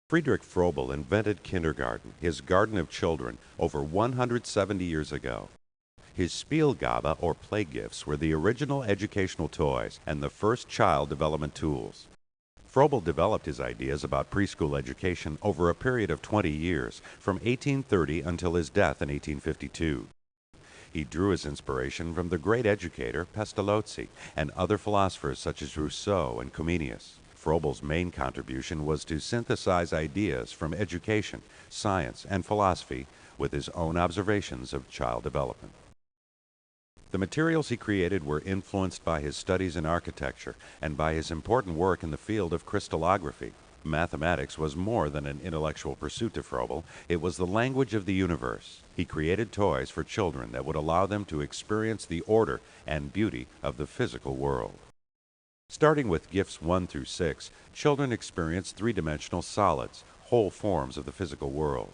Friedrich Froebel invented kindergarten, his garden of children, over 170 years ago. His Spielgabe, or play gifts, were the original educational toys and the first child development tools. Froebel developed his ideas about preschool education over a period of 20 years, from 1830 until his death in 1852. He drew his inspiration from the great educator Pestalozzi and other philosophers such as Rousseau and Comenius. Froebel's main contribution was to synthesize ideas from education, science, and philosophy with his own observations of child development. The materials he created were influenced by his studies in architecture and by his important work in the field of crystallography. Mathematics was more than an intellectual pursuit to Froebel, it was the language of the universe. He created toys for children that would allow them to experience the order and beauty of the physical world. Starting with gifts 1 through 6, children experience three-dimensional solids, whole forms of the physical world.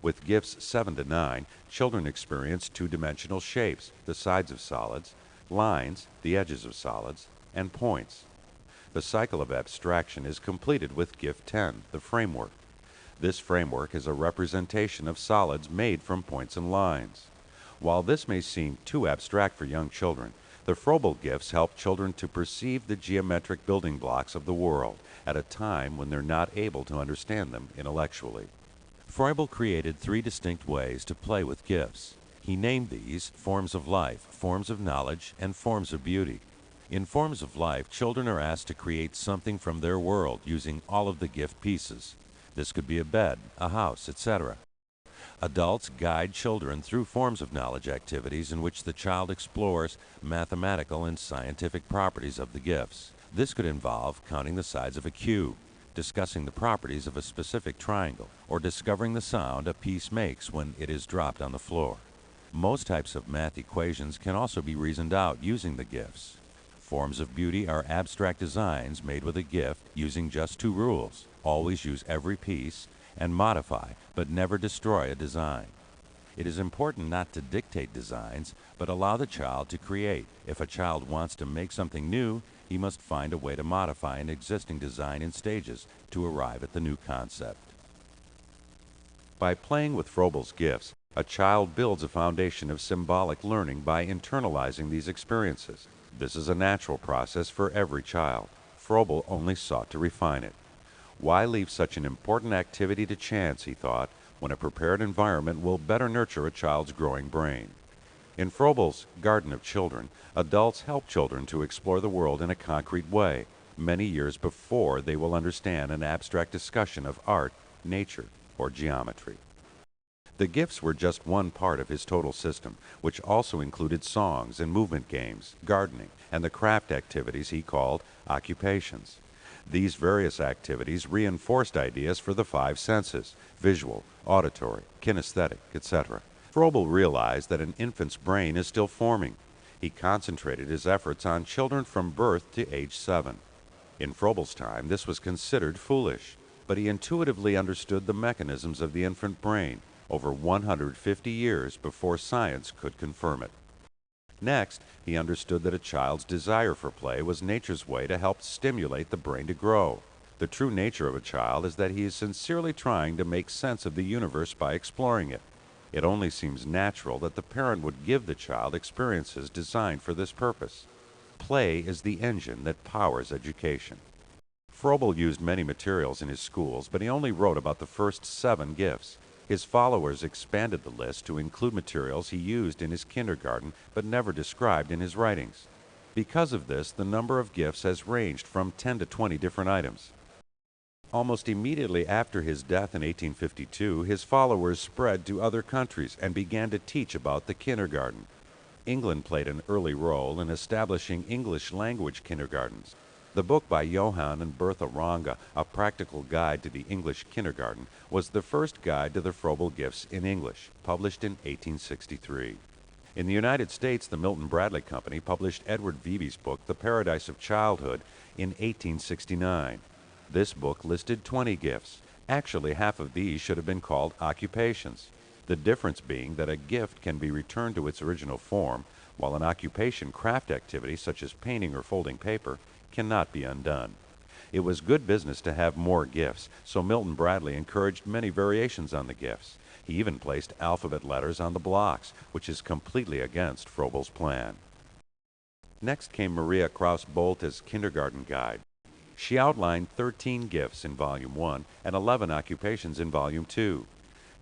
With gifts 7 to 9, children experience two-dimensional shapes, the sides of solids, lines, the edges of solids, and points. The cycle of abstraction is completed with gift 10, the framework. This framework is a representation of solids made from points and lines. While this may seem too abstract for young children, the Froebel gifts help children to perceive the geometric building blocks of the world at a time when they're not able to understand them intellectually. Froebel created three distinct ways to play with gifts. He named these forms of life, forms of knowledge, and forms of beauty. In forms of life, children are asked to create something from their world using all of the gift pieces. This could be a bed, a house, etc. Adults guide children through forms of knowledge activities in which the child explores mathematical and scientific properties of the gifts. This could involve counting the sides of a cube, discussing the properties of a specific triangle, or discovering the sound a piece makes when it is dropped on the floor. Most types of math equations can also be reasoned out using the gifts. Forms of beauty are abstract designs made with a gift using just two rules. Always use every piece and modify, but never destroy a design. It is important not to dictate designs, but allow the child to create. If a child wants to make something new, he must find a way to modify an existing design in stages to arrive at the new concept. By playing with Froebel's gifts, a child builds a foundation of symbolic learning by internalizing these experiences. This is a natural process for every child. Froebel only sought to refine it. Why leave such an important activity to chance, he thought, when a prepared environment will better nurture a child's growing brain. In Froebel's Garden of Children, adults help children to explore the world in a concrete way, many years before they will understand an abstract discussion of art, nature, or geometry. The gifts were just one part of his total system, which also included songs and movement games, gardening, and the craft activities he called occupations. These various activities reinforced ideas for the five senses: visual, auditory, kinesthetic, etc. Froebel realized that an infant's brain is still forming. He concentrated his efforts on children from birth to age 7. In Froebel's time, this was considered foolish, but he intuitively understood the mechanisms of the infant brain over 150 years before science could confirm it. Next, he understood that a child's desire for play was nature's way to help stimulate the brain to grow. The true nature of a child is that he is sincerely trying to make sense of the universe by exploring it. It only seems natural that the parent would give the child experiences designed for this purpose. Play is the engine that powers education. Froebel used many materials in his schools, but he only wrote about the first 7 gifts. His followers expanded the list to include materials he used in his kindergarten but never described in his writings. Because of this, the number of gifts has ranged from 10 to 20 different items. Almost immediately after his death in 1852, his followers spread to other countries and began to teach about the kindergarten. England played an early role in establishing English language kindergartens. The book by Johann and Bertha Range, A Practical Guide to the English Kindergarten, was the first guide to the Froebel gifts in English, published in 1863. In the United States, the Milton Bradley Company published Edward Beebe's book, The Paradise of Childhood, in 1869. This book listed 20 gifts. Actually, half of these should have been called occupations. The difference being that a gift can be returned to its original form, while an occupation craft activity such as painting or folding paper cannot be undone. It was good business to have more gifts, so Milton Bradley encouraged many variations on the gifts. He even placed alphabet letters on the blocks, which is completely against Froebel's plan. Next came Maria Kraus-Bolte's kindergarten guide. She outlined 13 gifts in Volume 1 and 11 occupations in Volume 2.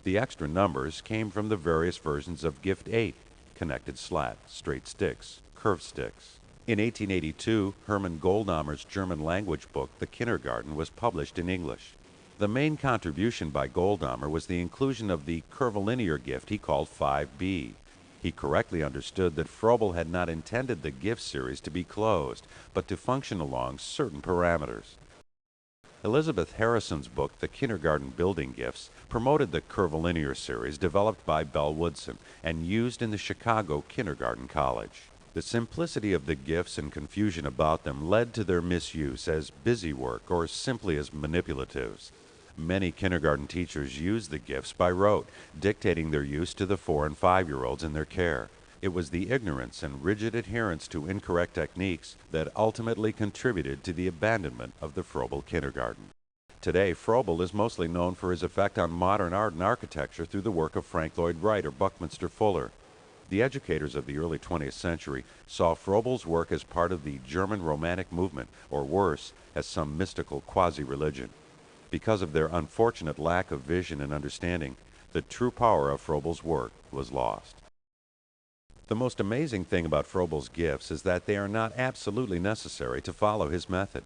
The extra numbers came from the various versions of Gift 8, connected slat, straight sticks, curved sticks. In 1882, Hermann Goldammer's German language book, The Kindergarten, was published in English. The main contribution by Goldammer was the inclusion of the curvilinear gift he called 5B. He correctly understood that Froebel had not intended the gift series to be closed, but to function along certain parameters. Elizabeth Harrison's book, The Kindergarten Building Gifts, promoted the curvilinear series developed by Belle Woodson and used in the Chicago Kindergarten College. The simplicity of the gifts and confusion about them led to their misuse as busy work or simply as manipulatives. Many kindergarten teachers use the gifts by rote, dictating their use to the 4- and 5-year-olds in their care. It was the ignorance and rigid adherence to incorrect techniques that ultimately contributed to the abandonment of the Froebel kindergarten. Today, Froebel is mostly known for his effect on modern art and architecture through the work of Frank Lloyd Wright or Buckminster Fuller. The educators of the early 20th century saw Froebel's work as part of the German Romantic movement, or worse, as some mystical quasi-religion. Because of their unfortunate lack of vision and understanding, the true power of Froebel's work was lost. The most amazing thing about Froebel's gifts is that they are not absolutely necessary to follow his method.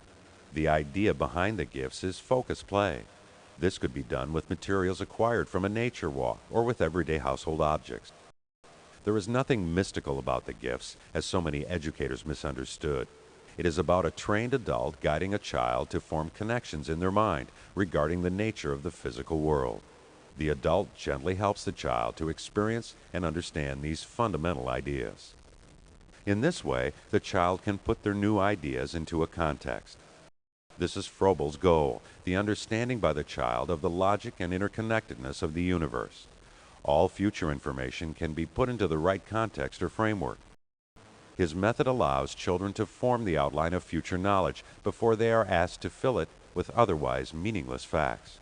The idea behind the gifts is focus play. This could be done with materials acquired from a nature walk or with everyday household objects. There is nothing mystical about the gifts, as so many educators misunderstood. It is about a trained adult guiding a child to form connections in their mind regarding the nature of the physical world. The adult gently helps the child to experience and understand these fundamental ideas. In this way, the child can put their new ideas into a context. This is Froebel's goal, the understanding by the child of the logic and interconnectedness of the universe. All future information can be put into the right context or framework. His method allows children to form the outline of future knowledge before they are asked to fill it with otherwise meaningless facts.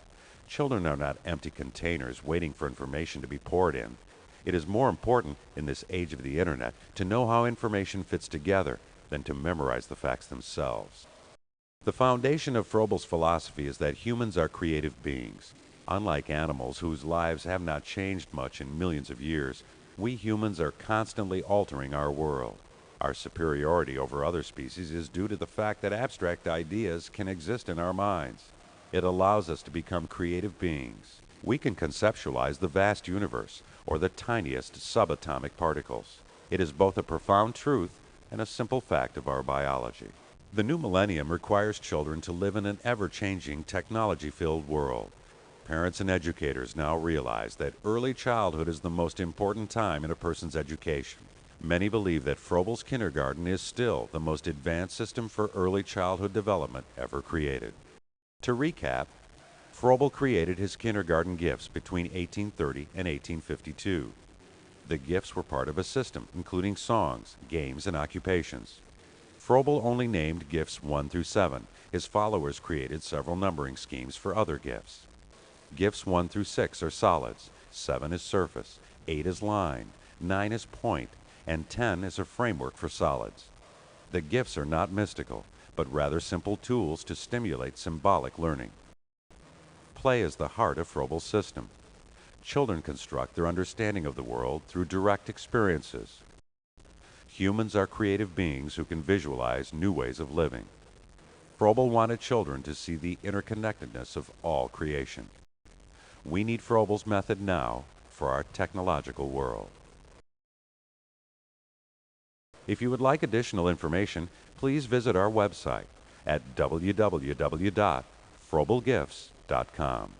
Children are not empty containers waiting for information to be poured in. It is more important in this age of the internet to know how information fits together than to memorize the facts themselves. The foundation of Froebel's philosophy is that humans are creative beings. Unlike animals whose lives have not changed much in millions of years, we humans are constantly altering our world. Our superiority over other species is due to the fact that abstract ideas can exist in our minds. It allows us to become creative beings. We can conceptualize the vast universe or the tiniest subatomic particles. It is both a profound truth and a simple fact of our biology. The new millennium requires children to live in an ever-changing, technology-filled world. Parents and educators now realize that early childhood is the most important time in a person's education. Many believe that Froebel's kindergarten is still the most advanced system for early childhood development ever created. To recap, Froebel created his kindergarten gifts between 1830 and 1852. The gifts were part of a system, including songs, games, and occupations. Froebel only named gifts 1 through 7. His followers created several numbering schemes for other gifts. Gifts 1 through 6 are solids, 7 is surface, 8 is line, 9 is point, and 10 is a framework for solids. The gifts are not mystical, but rather simple tools to stimulate symbolic learning. Play is the heart of Froebel's system. Children construct their understanding of the world through direct experiences. Humans are creative beings who can visualize new ways of living. Froebel wanted children to see the interconnectedness of all creation. We need Froebel's method now for our technological world. If you would like additional information, please visit our website at www.froebelgifts.com.